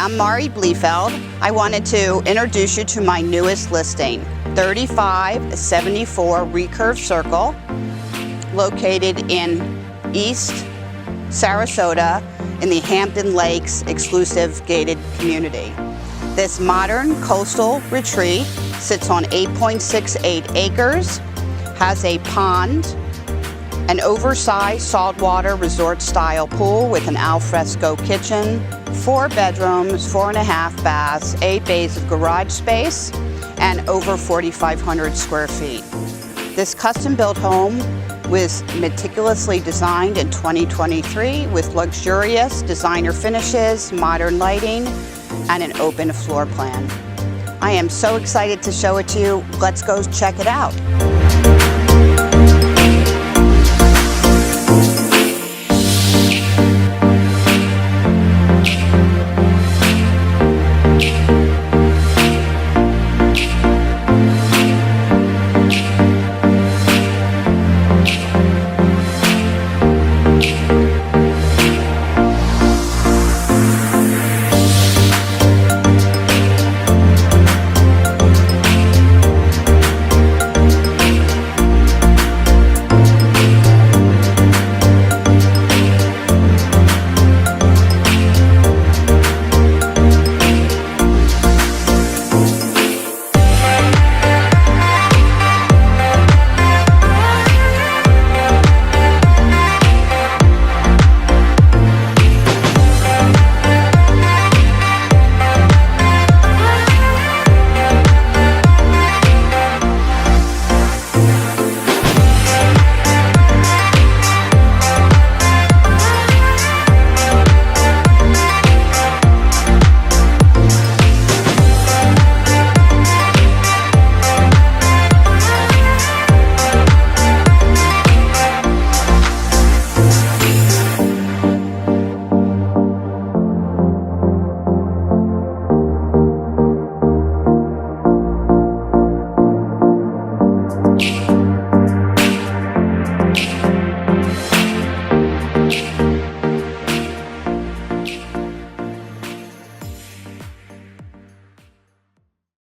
I'm Mari Bliefeld. I wanted to introduce you to my newest listing, 3574 Recurve Circle, located in East Sarasota in the Hampton Lakes exclusive gated community. This modern coastal retreat sits on 8.68 acres, has a pond, an oversized saltwater resort-style pool with an alfresco kitchen, 4 bedrooms, 4.5 baths, 8 bays of garage space, and over 4,500 square feet. This custom-built home was meticulously designed in 2023 with luxurious designer finishes, modern lighting, and an open floor plan. I am so excited to show it to you. Let's go check it out.